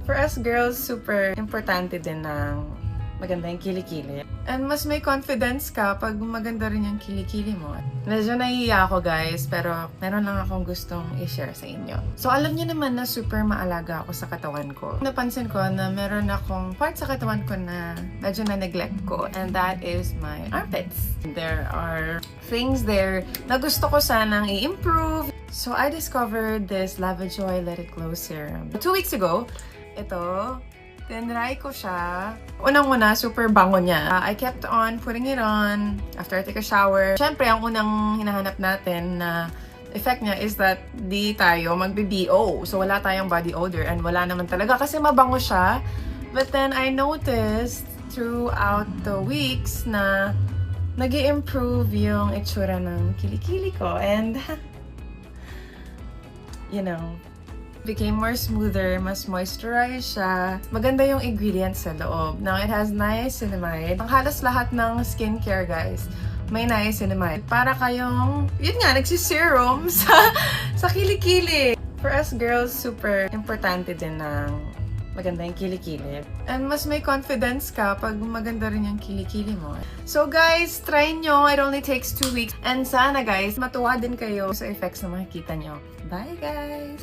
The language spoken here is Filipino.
For us girls, super importante din ng maganda yung kilikili. And mas may confidence ka pag maganda rin yung kilikili mo. Medyo nahihiya ako guys, pero meron lang akong gustong i-share sa inyo. So alam niyo naman na super maalaga ako sa katawan ko. Napansin ko na meron akong part sa katawan ko na medyo na-neglect ko, and that is my armpits. There are things there na gusto ko sanang i-improve. So I discovered this Lava Joy Let It Glow Serum 2 weeks ago. Ito, tinry ko siya. Unang-una, super bango niya. I kept on putting it on after I take a shower. Siyempre, ang unang hinahanap natin na effect niya is that di tayo magbi-BO. So, wala tayong body odor and wala naman talaga kasi mabango siya. But then, I noticed throughout the weeks na nag-i-improve yung itsura ng kilikili ko. And, you know, became more smoother, mas moisturize siya. Maganda yung ingredients sa loob. Now, it has niacinamide. Ang halos lahat ng skincare, guys, may niacinamide. Para kayong, yun nga, nagsiserum sa kilikili. For us girls, super importante din ng maganda yung kilikili. And mas may confidence ka pag maganda rin yung kilikili mo. So guys, try nyo. It only takes 2 weeks. And sana guys, matuwa din kayo sa effects na makikita nyo. Bye guys!